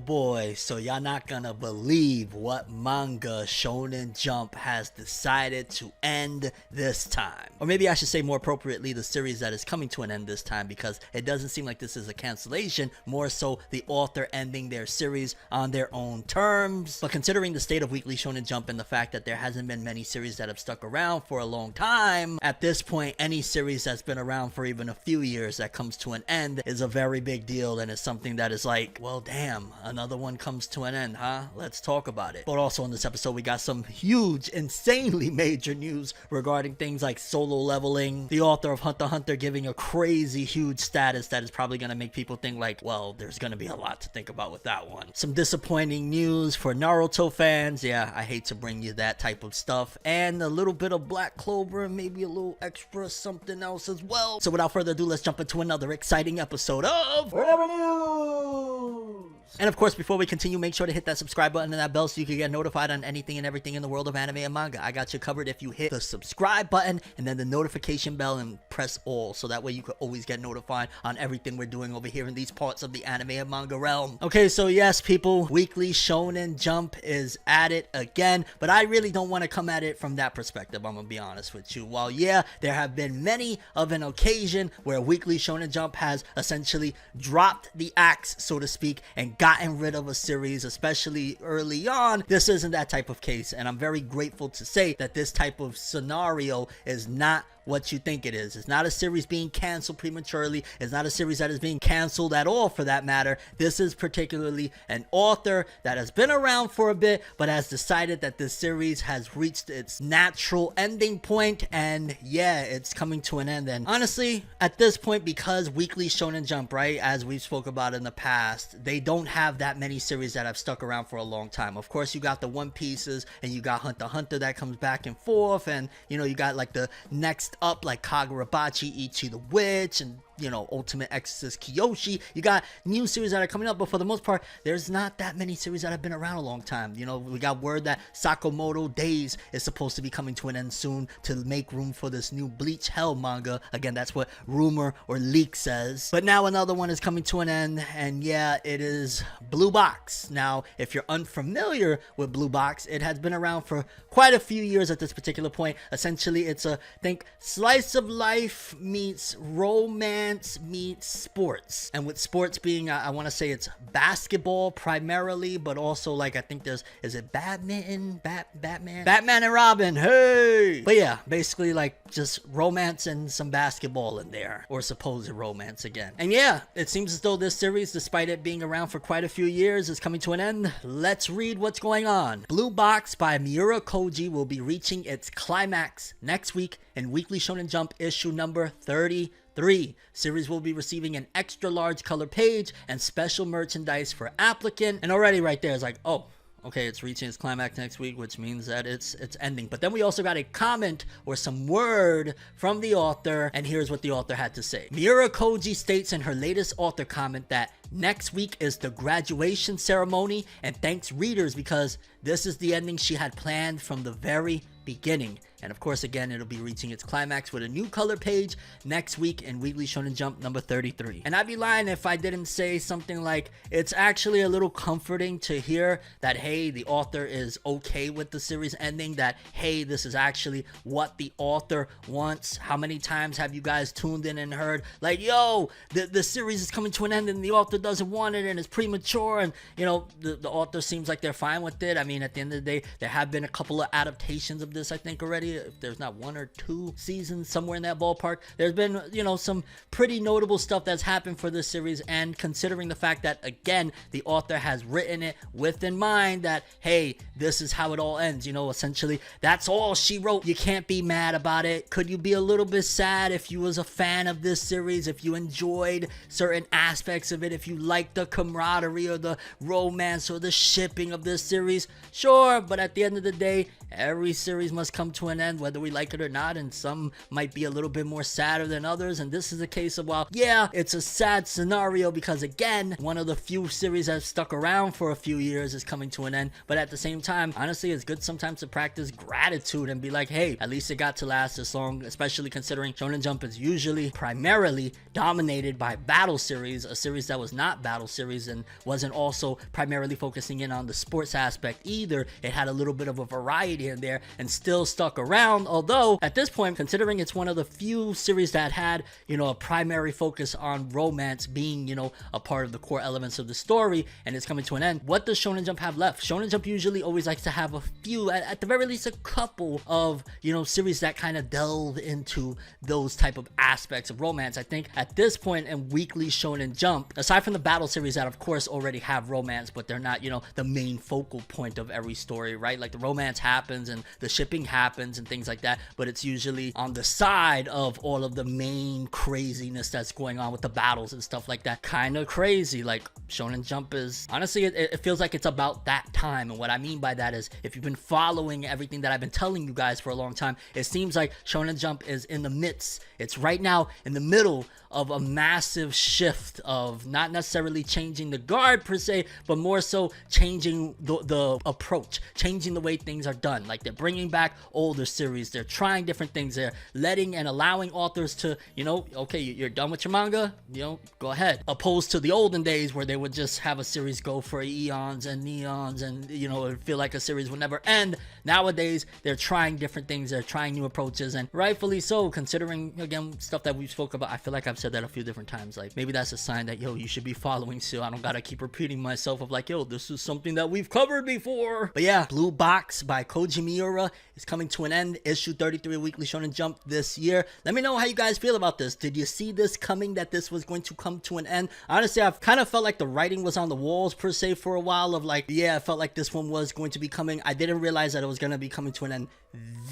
boy, so y'all not gonna believe what manga Shonen Jump has decided to end this time. Or maybe I should say more appropriately, the series that is coming to an end this time, because it doesn't seem like this is a cancellation, more so the author ending their series on their own terms. But considering the state of Weekly Shonen Jump and the fact that there hasn't been many series that have stuck around for a long time, at this point, any series that's been around for even a few years that comes to an end is a very big deal, and it's something that is like, well, damn, another one comes to an end, huh? Let's talk about it. But also in this episode, we got some huge, insanely major news regarding things like solo leveling, the author of Hunter x Hunter giving a crazy huge status that is probably going to make people think like, well, there's going to be a lot to think about with that one. Some disappointing news for Naruto fans. Yeah, I hate to bring you that type of stuff. And a little bit of Black Clover and maybe a little extra something else as well. So without further ado, let's jump into another exciting episode of Forever News! And of course, before we continue, make sure to hit that subscribe button and that bell so you can get notified on anything and everything in the world of anime and manga. I got you covered if you hit the subscribe button and then the notification bell and press all, so that way you can always get notified on everything we're doing over here in these parts of the anime and manga realm. Okay, so yes, people, Weekly Shonen Jump is at it again, but I really don't want to come at it from that perspective, I'm gonna be honest with you. While yeah, there have been many of an occasion where Weekly Shonen Jump has essentially dropped the axe, so to speak, and gotten rid of a series, especially early on, this isn't that type of case, and I'm very grateful to say that this type of scenario is not what you think it is. It's not a series being canceled prematurely. It's not a series that is being canceled at all, for that matter. This is particularly an author that has been around for a bit, but has decided that this series has reached its natural ending point, and yeah, it's coming to an end. And honestly, at this point, because Weekly Shonen Jump, right, as we've spoke about in the past, they don't have that many series that have stuck around for a long time. Of course, you got the One Pieces, and you got Hunter x Hunter that comes back and forth, and you know, you got like the next up like Kagurabachi, Ichi the Witch, and you know, Ultimate Exorcist Kyoshi. You got new series that are coming up, but for the most part, there's not that many series that have been around a long time. You know, we got word that Sakamoto Days is supposed to be coming to an end soon to make room for this new Bleach Hell manga. Again, that's what rumor or leak says. But now another one is coming to an end, and yeah, it is Blue Box. Now, if you're unfamiliar with Blue Box, it has been around for quite a few years at this particular point. Essentially, it's a, think, slice of life meets romance meets sports, and with sports being I want to say it's basketball primarily, but also like I think there's, is it badminton, Batman and Robin, hey. But yeah, basically like just romance and some basketball in there, or supposed romance again. And yeah, it seems as though this series, despite it being around for quite a few years, is coming to an end. Let's read what's going on. Blue Box by Miura Koji will be reaching its climax next week in Weekly Shonen Jump issue number 33. Series will be receiving an extra large color page and special merchandise for applicant. And already right there is like, oh, okay, it's reaching its climax next week, which means that it's ending. But then we also got a comment or some word from the author, and here's what the author had to say. Miura Koji states in her latest author comment that next week is the graduation ceremony, and thanks readers because this is the ending she had planned from the very beginning. And of course, again, it'll be reaching its climax with a new color page next week in Weekly Shonen Jump number 33. And I'd be lying if I didn't say something like, it's actually a little comforting to hear that, hey, the author is okay with the series ending, that, hey, this is actually what the author wants. How many times have you guys tuned in and heard, like, yo, the series is coming to an end and the author doesn't want it and it's premature, and, you know, the author seems like they're fine with it. I mean, at the end of the day, there have been a couple of adaptations of this, I think, already. If there's not one or two seasons, somewhere in that ballpark, there's been, you know, some pretty notable stuff that's happened for this series. And considering the fact that, again, the author has written it with in mind that, hey, this is how it all ends, you know, essentially that's all she wrote. You can't be mad about it. Could you be a little bit sad if you was a fan of this series, if you enjoyed certain aspects of it, if you liked the camaraderie or the romance or the shipping of this series? Sure, but at the end of the day, every series must come to an end. end, whether we like it or not, and some might be a little bit more sadder than others. And this is a case of, well, yeah, it's a sad scenario because, again, one of the few series that stuck around for a few years is coming to an end. But at the same time, honestly, it's good sometimes to practice gratitude and be like, hey, at least it got to last this long, especially considering Shonen Jump is usually primarily dominated by battle series, a series that was not battle series and wasn't also primarily focusing in on the sports aspect either. It had a little bit of a variety in there and still stuck around, although at this point, considering it's one of the few series that had, you know, a primary focus on romance being, you know, a part of the core elements of the story, and it's coming to an end, what does Shonen Jump have left? Shonen Jump usually always likes to have a few, at the very least a couple of, you know, series that kind of delve into those type of aspects of romance. I think at this point in weekly Shonen Jump, aside from the battle series that of course already have romance, but they're not, you know, the main focal point of every story, right? Like the romance happens and the shipping happens and things like that, but it's usually on the side of all of the main craziness that's going on with the battles and stuff like that. Kind of crazy. Like Shonen Jump is, honestly, it feels like it's about that time. And what I mean by that is, if you've been following everything that I've been telling you guys for a long time, it seems like Shonen Jump is in the midst, it's right now in the middle of a massive shift of not necessarily changing the guard per se, but more so changing the approach, changing the way things are done. Like they're bringing back older series, they're trying different things, they're letting and allowing authors to, you know, okay, you're done with your manga, you know, go ahead. Opposed to the olden days where they would just have a series go for eons and neons and, you know, it would feel like a series would never end. Nowadays, they're trying different things, they're trying new approaches, and rightfully so, considering, again, stuff that we've spoke about. I feel like I've said that a few different times. Like maybe that's a sign that, yo, you should be following so I don't gotta keep repeating myself of like, yo, this is something that we've covered before. But yeah, Blue Box by Koji Miura is coming to an end. Issue 33 of Weekly Shonen Jump this year. Let me know how you guys feel about this. Did you see this coming, that this was going to come to an end? Honestly, I've kind of felt like the writing was on the walls per se for a while of like, yeah, I felt like this one was going to be coming. I didn't realize that it was going to be coming to an end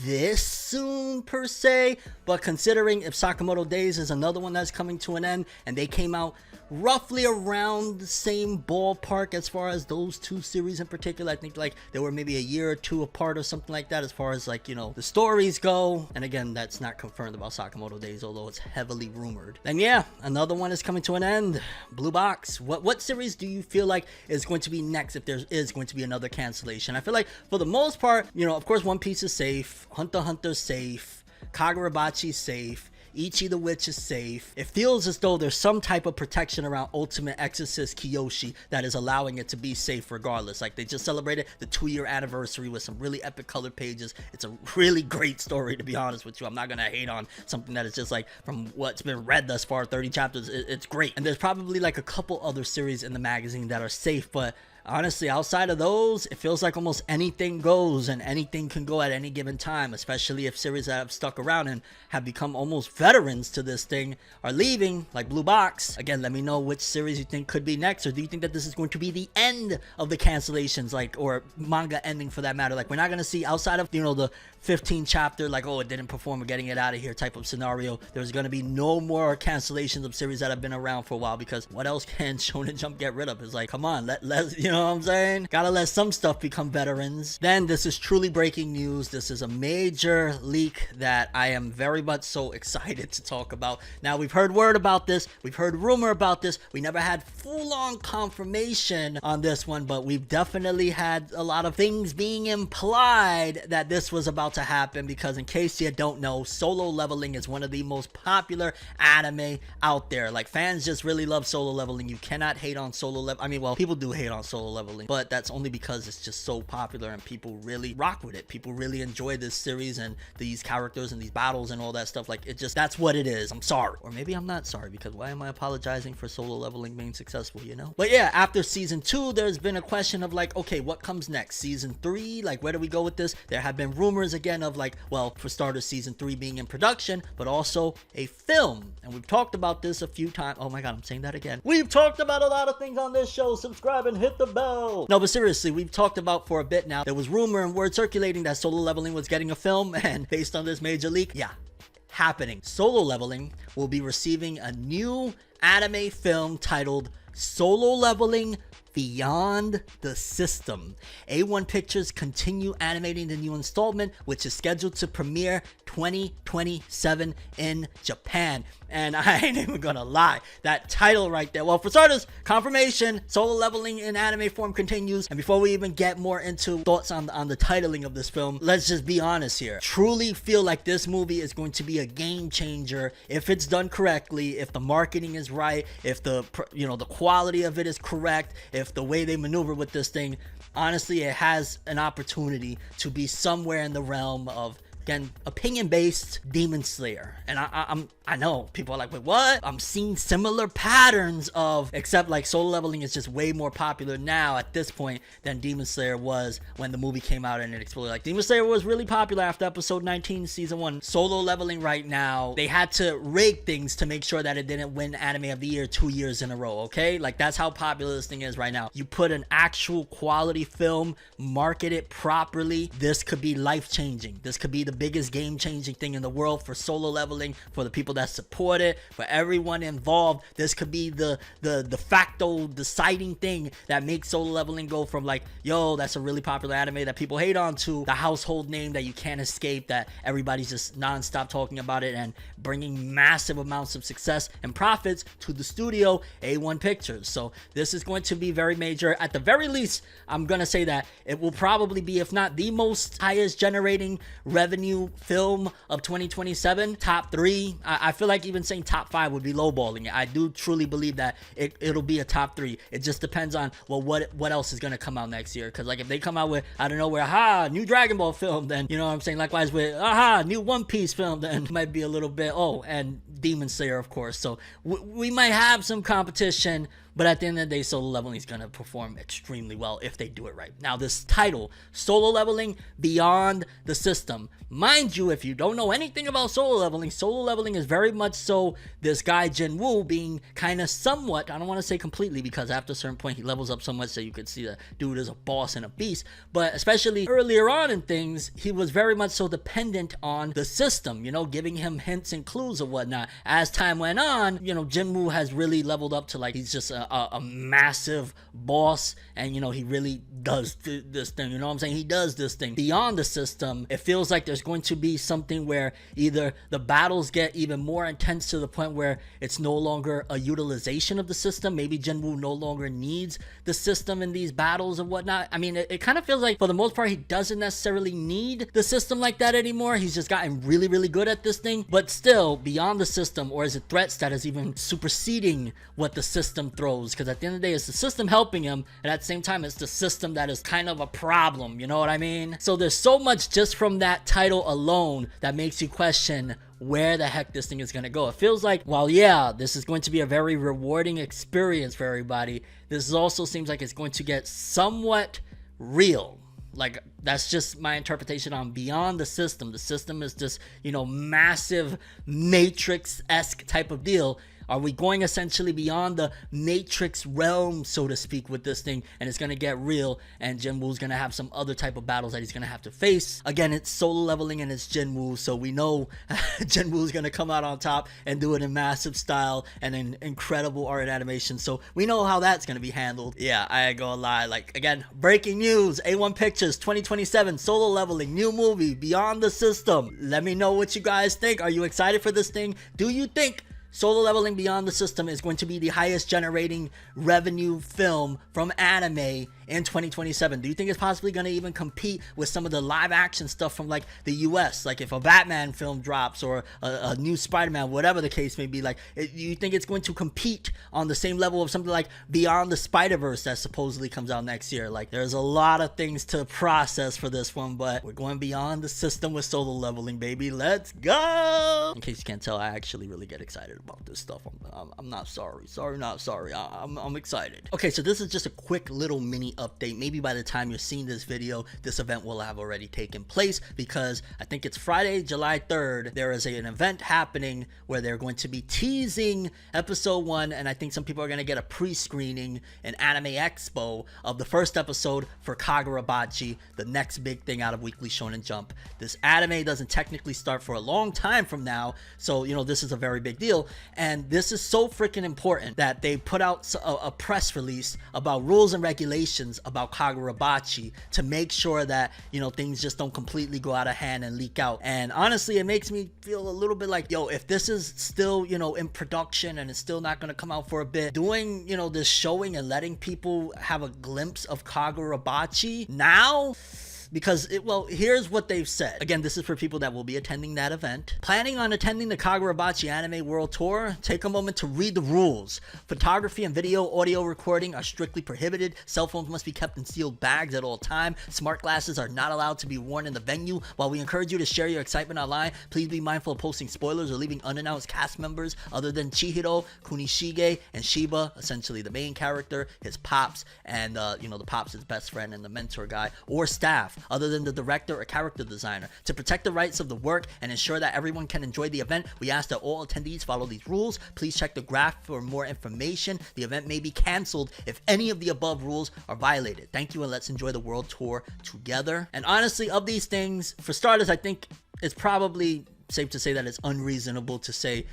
this soon per se, but considering if Sakamoto Days is another one that's coming to an end, and they came out roughly around the same ballpark as far as those two series in particular. I think like they were maybe a year or two apart or something like that as far as like, you know, the stories go. And again, that's not confirmed about Sakamoto Days, although it's heavily rumored. Then yeah, another one is coming to an end. Blue Box. What series do you feel like is going to be next if there is going to be another cancellation? I feel like for the most part, you know, of course One Piece is safe, Hunter x Hunter's safe, Kagurabachi's safe, Ichi the Witch is safe. It feels as though there's some type of protection around Ultimate Exorcist Kiyoshi that is allowing it to be safe regardless. Like they just celebrated the 2-year anniversary with some really epic colored pages. It's a really great story, to be honest with you. I'm not gonna hate on something that is just like, from what's been read thus far, 30 chapters, it's great. And there's probably like a couple other series in the magazine that are safe, but honestly, outside of those, it feels like almost anything goes and anything can go at any given time, especially if series that have stuck around and have become almost veterans to this thing are leaving, like Blue Box. Again, let me know which series you think could be next, or do you think that this is going to be the end of the cancellations, like, or manga ending for that matter? Like, we're not going to see, outside of, you know, the 15 chapter, like, oh, it didn't perform, we're getting it out of here type of scenario. There's going to be no more cancellations of series that have been around for a while, because what else can Shonen Jump get rid of? It's like, come on, let's, you know what I'm saying? Gotta let some stuff become veterans. Then this is truly breaking news. This is a major leak that I am very much so excited to talk about. Now, we've heard word about this, we've heard rumor about this, we never had full-on confirmation on this one, but we've definitely had a lot of things being implied that this was about to happen, because in case you don't know, Solo Leveling is one of the most popular anime out there. Like, fans just really love Solo Leveling. You cannot hate on Solo Leveling. I mean, well, people do hate on Solo Leveling, but that's only because it's just so popular and people really rock with it. People really enjoy this series and these characters and these battles and all that stuff. Like, it just, that's what it is. I'm sorry. Or maybe I'm not sorry, because why am I apologizing for Solo Leveling being successful, you know? But yeah, after season 2, there's been a question of like, okay, what comes next? Season 3? Like, where do we go with this? There have been rumors again of like, well, for starters, season 3 being in production, but also a film. And we've talked about this a few times. Oh my God, I'm saying that again. We've talked about a lot of things on this show. Subscribe and hit the bell. No, but seriously, we've talked about for a bit now. There was rumor and word circulating that Solo Leveling was getting a film, and based on this major leak, yeah, happening. Solo Leveling will be receiving a new anime film titled Solo Leveling Beyond the System. A1 Pictures continue animating the new installment, which is scheduled to premiere 2027 in Japan. And I ain't even gonna lie, that title right there, well, for starters, confirmation, Solo Leveling in anime form continues. And before we even get more into thoughts on the titling of this film, let's just be honest here. Truly feel like this movie is going to be a game changer if it's done correctly, if the marketing is right, if the quality of it is correct, if the way they maneuver with this thing. Honestly, it has an opportunity to be somewhere in the realm of, again, opinion-based Demon Slayer. And I know people are like, wait, what? I'm seeing similar patterns of, except like Solo Leveling is just way more popular now at this point than Demon Slayer was when the movie came out and it exploded. Like, Demon Slayer was really popular after episode 19 season 1. Solo Leveling right now, they had to rig things to make sure that it didn't win Anime of the Year 2 years in a row, okay? Like, that's how popular this thing is right now. You put an actual quality film, market it properly, this could be life-changing. This could be the biggest game-changing thing in the world for Solo Leveling, for the people that support it, for everyone involved. This could be the de facto deciding thing that makes Solo Leveling go from like, yo, that's a really popular anime that people hate on, to the household name that you can't escape, that everybody's just non-stop talking about it, and bringing massive amounts of success and profits to the studio, A1 Pictures. So this is going to be very major. At the very least, I'm gonna say that it will probably be, if not the most highest generating revenue film of 2027, top 3. I feel like even saying top 5 would be lowballing it. I do truly believe that it'll be a top 3. It just depends on, well, what else is gonna come out next year. Because like if they come out with, I don't know, where new Dragon Ball film, then you know what I'm saying. Likewise with new One Piece film, then it might be a little bit, and Demon Slayer, of course. So we might have some competition. But at the end of the day, Solo Leveling is going to perform extremely well if they do it right. Now, this title, Solo Leveling Beyond the System. Mind you, if you don't know anything about Solo Leveling is very much so this guy Jinwoo being kind of somewhat, I don't want to say completely, because after a certain point he levels up so much that you could see the dude is a boss and a beast. But especially earlier on in things, he was very much so dependent on the system, giving him hints and clues or whatnot. As time went on, Jinwoo has really leveled up to like, he's just a massive boss, and he really does this thing, you know what I'm saying? He does this thing beyond the system. It feels like there's going to be something where either the battles get even more intense to the point where it's no longer a utilization of the system. Maybe Jinwoo no longer needs the system in these battles and whatnot. I mean, it kind of feels like for the most part he doesn't necessarily need the system like that anymore. He's just gotten really, really good at this thing. But still, beyond the system, or is it threats that is even superseding what the system throws? Because at the end of the day, it's the system helping him, and at the same time it's the system that is kind of a problem, you know what I mean? So there's so much just from that title alone that makes you question where the heck this thing is going to go. It feels like, while yeah, this is going to be a very rewarding experience for everybody, this also seems like it's going to get somewhat real. Like, that's just my interpretation on Beyond the System. The system is this, massive Matrix-esque type of deal. Are we going essentially beyond the Matrix realm, so to speak, with this thing, and it's going to get real, and Jinwoo's going to have some other type of battles that he's going to have to face? Again, it's Solo Leveling and it's Jinwoo, so we know Jinwoo's going to come out on top and do it in massive style and in incredible art and animation, so we know how that's going to be handled. Yeah, I ain't gonna lie, like, again, breaking news, A1 Pictures 2027 Solo Leveling, new movie, Beyond the System. Let me know what you guys think. Are you excited for this thing? Do you think Solo Leveling Beyond the System is going to be the highest generating revenue film from anime in 2027? Do you think it's possibly going to even compete with some of the live action stuff from like the US? Like if a Batman film drops or a new Spider-Man, whatever the case may be, like do you think it's going to compete on the same level of something like Beyond the Spider-Verse that supposedly comes out next year? Like there's a lot of things to process for this one, but we're going beyond the system with Solo Leveling, baby. Let's go! In case you can't tell, I actually really get excited about this stuff. I'm not sorry. Not sorry. I'm excited. Okay, so this is just a quick little mini update. Maybe by the time you're seeing this video, this event will have already taken place, because I think it's Friday, July 3rd. There is an event happening where they're going to be teasing episode 1, and I think some people are going to get a pre-screening, an anime expo of the first episode for Kagurabachi, the next big thing out of Weekly Shonen Jump. This anime doesn't technically start for a long time from now, so this is a very big deal. And this is so freaking important that they put out a press release about rules and regulations about Kagurabachi to make sure that, you know, things just don't completely go out of hand and leak out. And honestly, it makes me feel a little bit like, yo, if this is still, you know, in production and it's still not going to come out for a bit, doing, you know, this showing and letting people have a glimpse of Kagurabachi now, because well, here's what they've said. Again, this is for people that will be attending that event. Planning on attending the Kagurabachi Anime World Tour? Take a moment to read the rules. Photography and video audio recording are strictly prohibited. Cell phones must be kept in sealed bags at all time. Smart glasses are not allowed to be worn in the venue. While we encourage you to share your excitement online, please be mindful of posting spoilers or leaving unannounced cast members other than Chihiro, Kunishige, and Shiba, essentially the main character, his pops, and you know, the pops, his best friend and the mentor guy, or staff other than the director or character designer. To protect the rights of the work and ensure that everyone can enjoy the event, we ask that all attendees follow these rules. Please check the graph for more information. The event may be canceled if any of the above rules are violated. Thank you, and let's enjoy the world tour together. And honestly, of these things, for starters, I think it's probably safe to say that it's unreasonable to say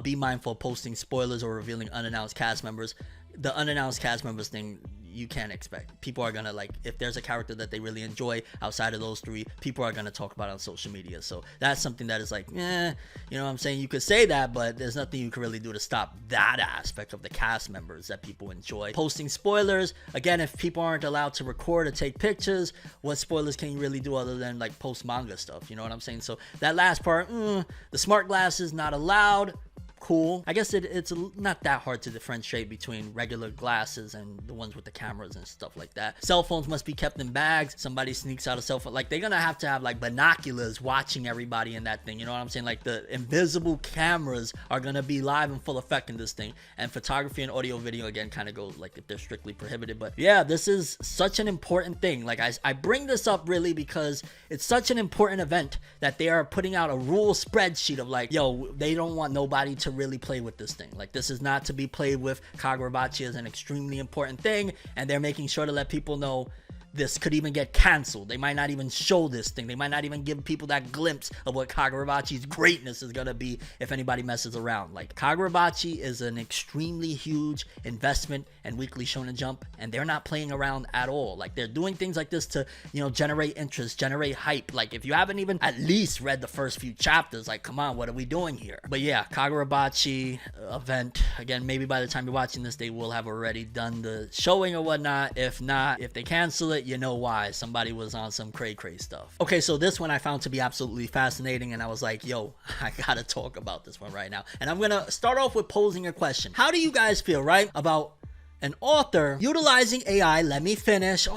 be mindful of posting spoilers or revealing unannounced cast members. The unannounced cast members thing, you can't expect. People are gonna, like, if there's a character that they really enjoy outside of those three, people are gonna talk about it on social media. So that's something that is like, you know what I'm saying? You could say that, but there's nothing you can really do to stop that aspect of the cast members that people enjoy. Posting spoilers, again, if people aren't allowed to record or take pictures, what spoilers can you really do other than like post manga stuff? You know what I'm saying? So that last part, the smart glasses not allowed. Cool. I guess it's not that hard to differentiate between regular glasses and the ones with the cameras and stuff like that. Cell phones must be kept in bags. Somebody sneaks out a cell phone, like, they're gonna have to have like binoculars watching everybody in that thing. You know what I'm saying? Like, the invisible cameras are gonna be live in full effect in this thing. And photography and audio video, again, kind of goes like if they're strictly prohibited. But yeah, this is such an important thing. Like, I bring this up really because it's such an important event that they are putting out a rule spreadsheet of like, yo, they don't want nobody to really play with this thing. Like, this is not to be played with. Kagurabachi is an extremely important thing, and they're making sure to let people know this could even get canceled. They might not even show this thing. They might not even give people that glimpse of what Kagurabachi's greatness is gonna be if anybody messes around. Like, Kagurabachi is an extremely huge investment in Weekly Shonen Jump, and they're not playing around at all. Like, they're doing things like this to, you know, generate interest, generate hype. Like, if you haven't even at least read the first few chapters, like, come on, what are we doing here? But yeah, Kagurabachi event, again, maybe by the time you're watching this, they will have already done the showing or whatnot. If not, if they cancel it, you know why. Somebody was on some cray stuff. Okay, so this one I found to be absolutely fascinating, and I was like, yo, I gotta talk about this one right now. And I'm gonna start off with posing a question. How do you guys feel, right, about an author utilizing AI, let me finish,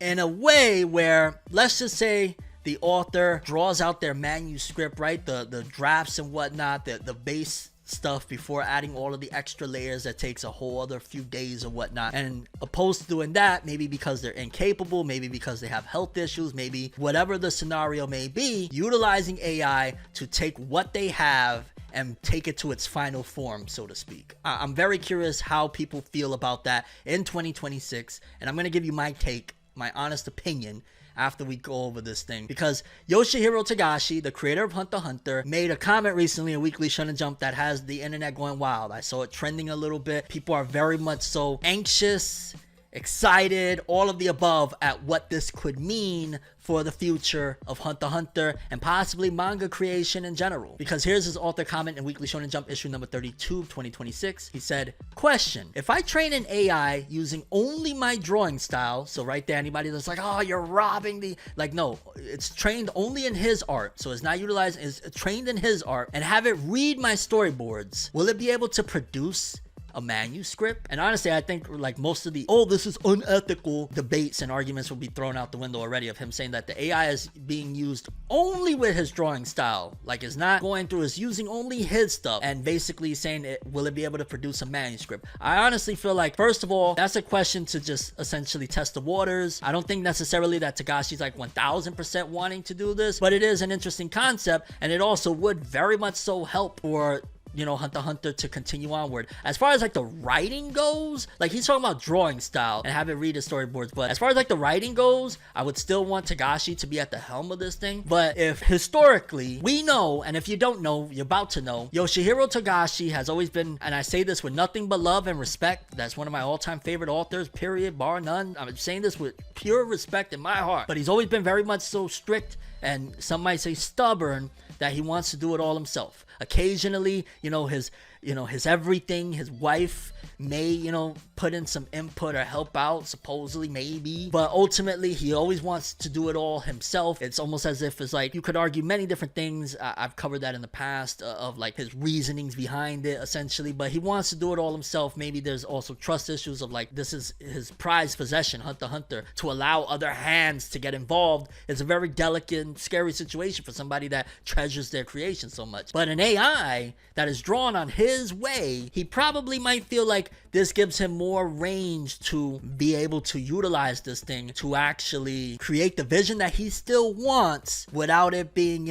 in a way where, let's just say, the author draws out their manuscript, right, the drafts and whatnot, the base stuff before adding all of the extra layers that takes a whole other few days or whatnot, and opposed to doing that, maybe because they're incapable, maybe because they have health issues, maybe whatever the scenario may be, utilizing AI to take what they have and take it to its final form, so to speak. I'm very curious how people feel about that in 2026, and I'm going to give you my take, my honest opinion, after we go over this thing, because Yoshihiro Tagashi, the creator of Hunter x Hunter, made a comment recently in Weekly Shonen Jump that has the internet going wild. I saw it trending a little bit. People are very much so anxious, excited, all of the above at what this could mean for the future of Hunter x Hunter and possibly manga creation in general. Because here's his author comment in Weekly Shonen Jump issue number 32 of 2026. He said, question, if I train an AI using only my drawing style, so right there, anybody that's like, oh, you're robbing the, like, no, it's trained only in his art, so it's not utilized, it's trained in his art, and have it read my storyboards, will it be able to produce a manuscript? And honestly, I think like most of the, oh, this is unethical debates and arguments will be thrown out the window already of him saying that the AI is being used only with his drawing style, like it's not going through, it's using only his stuff, and basically saying will it be able to produce a manuscript? I honestly feel like, first of all, that's a question to just essentially test the waters. I don't think necessarily that Tagashi's like 1000% wanting to do this, but it is an interesting concept, and it also would very much so help for Hunter x Hunter to continue onward. As far as like the writing goes, like he's talking about drawing style and have it read the storyboards, but as far as like the writing goes, I would still want Togashi to be at the helm of this thing. But if historically we know, and if you don't know, you're about to know, Yoshihiro Togashi has always been, and I say this with nothing but love and respect, that's one of my all-time favorite authors, period, bar none. I'm saying this with pure respect in my heart, but he's always been very much so strict, and some might say stubborn, that he wants to do it all himself. Occasionally, his everything, his wife may, put in some input or help out, supposedly, maybe. But ultimately, he always wants to do it all himself. It's almost as if it's like, you could argue many different things. I've covered that in the past of like his reasonings behind it, essentially. But he wants to do it all himself. Maybe there's also trust issues of like, this is his prized possession, Hunter x Hunter. To allow other hands to get involved is a very delicate and scary situation for somebody that treasures their creation so much. But an AI that is drawn on his way, he probably might feel like this gives him more range to be able to utilize this thing to actually create the vision that he still wants without it being,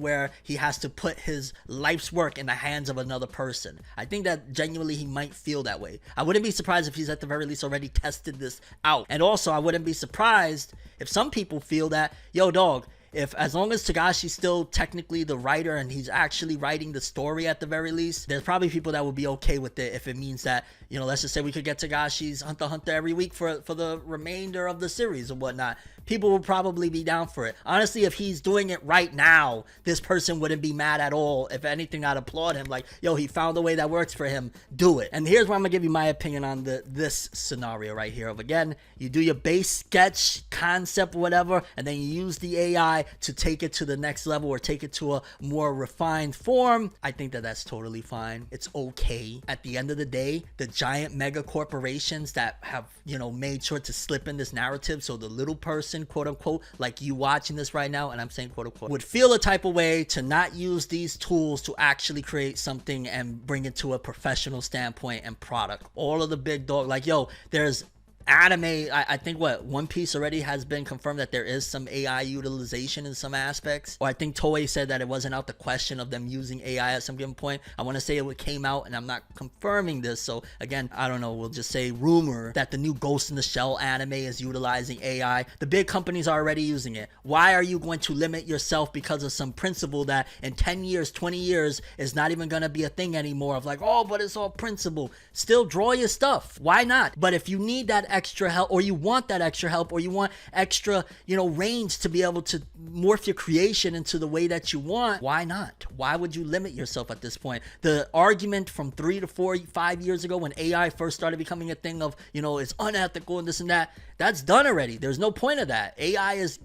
where he has to put his life's work in the hands of another person. I think that genuinely he might feel that way. I wouldn't be surprised if he's at the very least already tested this out. And also, I wouldn't be surprised if some people feel that, yo dog, if as long as Togashi's still technically the writer and he's actually writing the story at the very least, there's probably people that will be okay with it if it means that, let's just say we could get Togashi's Hunter x Hunter every week for the remainder of the series or whatnot. People will probably be down for it. Honestly, if he's doing it right now, this person wouldn't be mad at all. If anything, I'd applaud him. Like, yo, he found a way that works for him. Do it. And here's where I'm gonna give you my opinion on this scenario right here. Of again, you do your base sketch, concept, whatever, and then you use the AI to take it to the next level or take it to a more refined form. I think that that's totally fine. It's okay. At the end of the day, the giant mega corporations that have, made sure to slip in this narrative so the little person, quote unquote, like you watching this right now, and I'm saying quote unquote, would feel a type of way to not use these tools to actually create something and bring it to a professional standpoint and product. All of the big dog, like, yo, there's anime, I think One Piece already has been confirmed that there is some AI utilization in some aspects, or I think Toei said that it wasn't out the question of them using AI at some given point. I want to say it came out, and I'm not confirming this, so again, I don't know, we'll just say rumor that the new Ghost in the Shell anime is utilizing AI. The big companies are already using it. Why are you going to limit yourself because of some principle that in 10 years, 20 years is not even going to be a thing anymore of like, oh, but it's all principle. Still draw your stuff. Why not? But if you need that extra help, or you want that extra help, or you want extra, range to be able to morph your creation into the way that you want, why not? Why would you limit yourself at this point? The argument from 3 to 4, 5 years ago when AI first started becoming a thing of, it's unethical and this and that, that's done already. There's no point of that. AI is,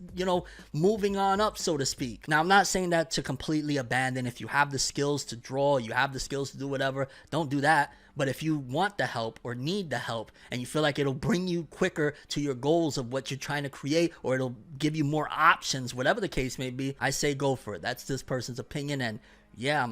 moving on up, so to speak. Now, I'm not saying that to completely abandon. If you have the skills to draw, you have the skills to do whatever, don't do that. But if you want the help or need the help and you feel like it'll bring you quicker to your goals of what you're trying to create, or it'll give you more options, whatever the case may be, I say go for it. That's this person's opinion, and yeah,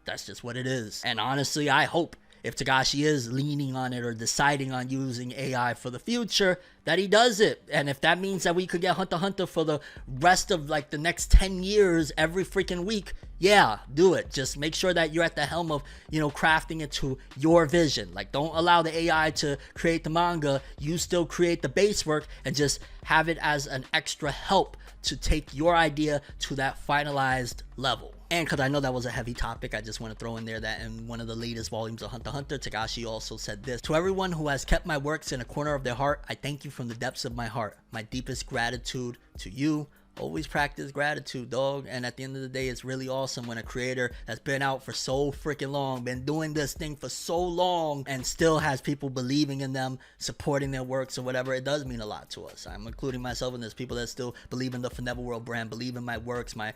that's just what it is. And honestly, I hope if Togashi is leaning on it or deciding on using AI for the future, that he does it. And if that means that we could get Hunter x Hunter for the rest of like the next 10 years every freaking week, yeah, do it. Just make sure that you're at the helm of, crafting it to your vision. Like, don't allow the AI to create the manga. You still create the base work and just have it as an extra help to take your idea to that finalized level. And because I know that was a heavy topic, I just want to throw in there that in one of the latest volumes of Hunter x Hunter, Togashi also said this: "To everyone who has kept my works in a corner of their heart, I thank you from the depths of my heart. My deepest gratitude to you. Always practice gratitude, dog." And at the end of the day, it's really awesome when a creator that's been out for so freaking long, been doing this thing for so long, and still has people believing in them, supporting their works or whatever. It does mean a lot to us. I'm including myself in this. People that still believe in the ForneverWorld brand, believe in my works, my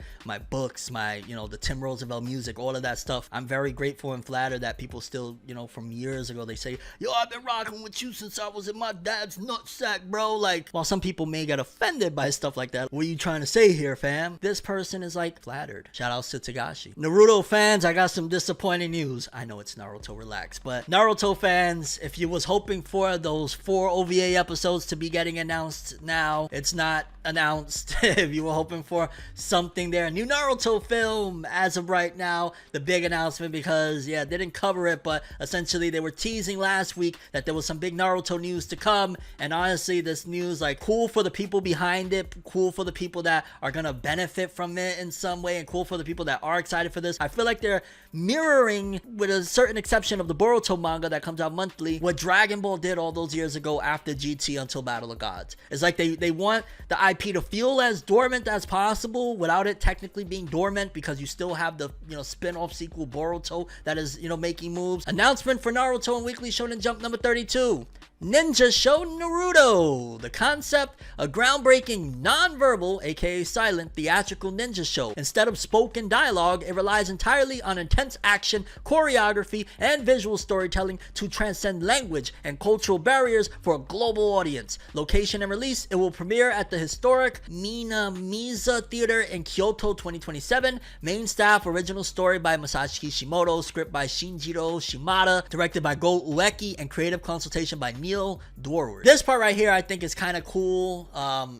books, my, the Tim Roosevelt music, all of that stuff. I'm very grateful and flattered that people still, from years ago, they say, yo, I've been rocking with you since I was in my dad's nutsack, bro. Like, while some people may get offended by stuff like that, what are you trying to say here, fam? This person is like flattered. Shout out to Togashi. Naruto fans, I got some disappointing news. I know it's Naruto, relax, but Naruto fans, if you was hoping for those 4 OVA episodes to be getting announced now, it's not announced. If you were hoping for something there, a new Naruto film as of right now, the big announcement, because yeah, they didn't cover it, but essentially they were teasing last week that there was some big Naruto news to come. And honestly, this news, like, cool for the people behind it, cool for the people that are gonna benefit from it in some way, and cool for the people that are excited for this. I feel like they're mirroring, with a certain exception of the Boruto manga that comes out monthly, what Dragon Ball did all those years ago after GT until Battle of Gods. It's like they want the IP to feel as dormant as possible without it technically being dormant, because you still have the, you know, spin-off sequel Boruto that is, you know, making moves. Announcement for Naruto and Weekly Shonen Jump number 32. Ninja Show Naruto. The concept, a groundbreaking non-verbal, aka silent, theatrical ninja show. Instead of spoken dialogue, it relies entirely on intense action, choreography, and visual storytelling to transcend language and cultural barriers for a global audience. Location and release, it will premiere at the historic Minamiza Theater in Kyoto 2027. Main staff, original story by Masashi Kishimoto, script by Shinjiro Shimada, directed by Go Ueki, and creative consultation by Neil Dorward. This part right here I think is kind of cool.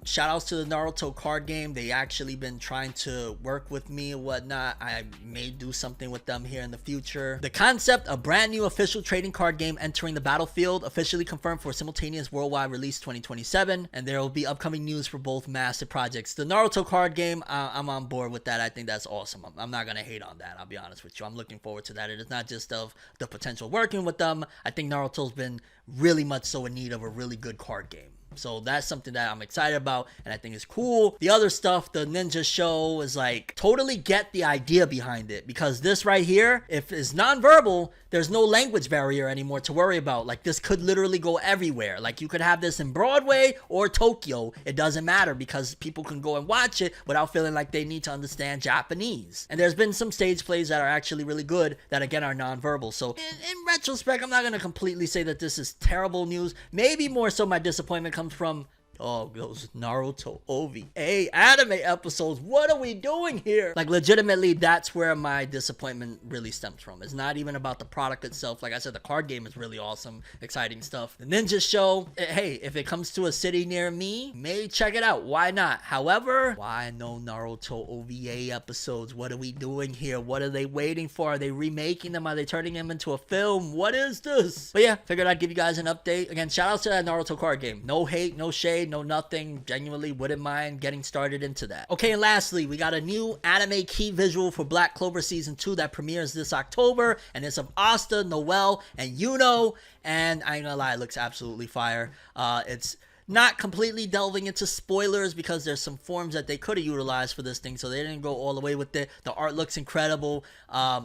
Shout outs to the Naruto card game. They actually been trying to work with me and whatnot. I may do something with them here in the future. The concept, a brand new official trading card game entering the battlefield, officially confirmed for simultaneous worldwide release 2027, and there will be upcoming news for both massive projects. The Naruto card game, I'm on board with that. I think that's awesome. I'm not gonna hate on that, I'll be honest with you. I'm looking forward to that. It is not just of the potential working with them. I think Naruto's been really much so in need of a really good card game. So that's something that I'm excited about and I think is cool. The other stuff, the ninja show, is like, totally get the idea behind it, because this right here, if it's non-verbal, there's no language barrier anymore to worry about. Like, this could literally go everywhere. Like, you could have this in Broadway or Tokyo. It doesn't matter, because people can go and watch it without feeling like they need to understand Japanese. And there's been some stage plays that are actually really good that, again, are non-verbal. So in retrospect, I'm not going to completely say that this is terrible news. Maybe more so my disappointment comes from, oh, those Naruto OVA anime episodes. What are we doing here? Like, legitimately, that's where my disappointment really stems from. It's not even about the product itself. Like I said, the card game is really awesome, exciting stuff. The ninja show, hey, if it comes to a city near me, may check it out. Why not? However, why no Naruto OVA episodes? What are we doing here? What are they waiting for? Are they remaking them? Are they turning them into a film? What is this? But yeah, figured I'd give you guys an update. Again, shout out to that Naruto card game. No hate, no shade, no nothing. Genuinely wouldn't mind getting started into that. Okay, and lastly, we got a new anime key visual for Black Clover Season 2 that premieres this October, and it's of Asta, Noelle, and Yuno, and I ain't gonna lie, it looks absolutely fire. It's not completely delving into spoilers, because there's some forms that they could have utilized for this thing, so they didn't go all the way with it. The art looks incredible.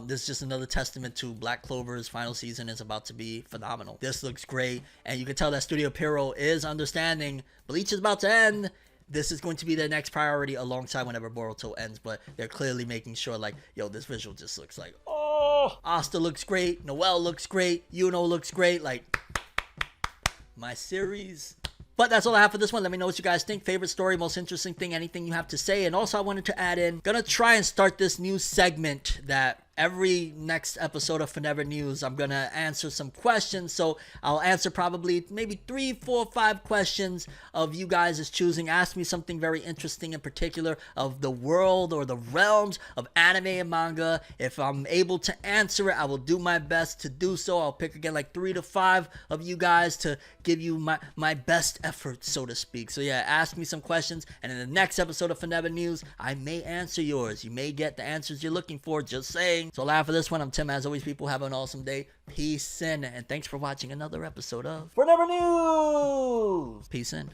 This is just another testament to Black Clover's final season is about to be phenomenal. This looks great, and you can tell that Studio Pierrot is understanding Bleach is about to end. This is going to be their next priority alongside whenever Boruto ends, but they're clearly making sure, like, yo, this visual just looks like, oh, Asta looks great, Noelle looks great, Yuno looks great, like, my series. But that's all I have for this one. Let me know what you guys think. Favorite story, most interesting thing, anything you have to say. And also, I wanted to add in, gonna try and start this new segment that every next episode of Forever News, I'm gonna answer some questions. So I'll answer probably maybe 3, 4, 5 questions of you guys' choosing. Ask me something very interesting in particular of the world or the realms of anime and manga. If I'm able to answer it, I will do my best to do so. I'll pick again like 3 to 5 of you guys to give you my best effort, so to speak. So yeah, ask me some questions, and in the next episode of Forever News, I may answer yours. You may get the answers you're looking for, just saying. So laugh for this one. I'm Tim. As always, people, have an awesome day. Peace in, and thanks for watching another episode of Forever News. Peace in.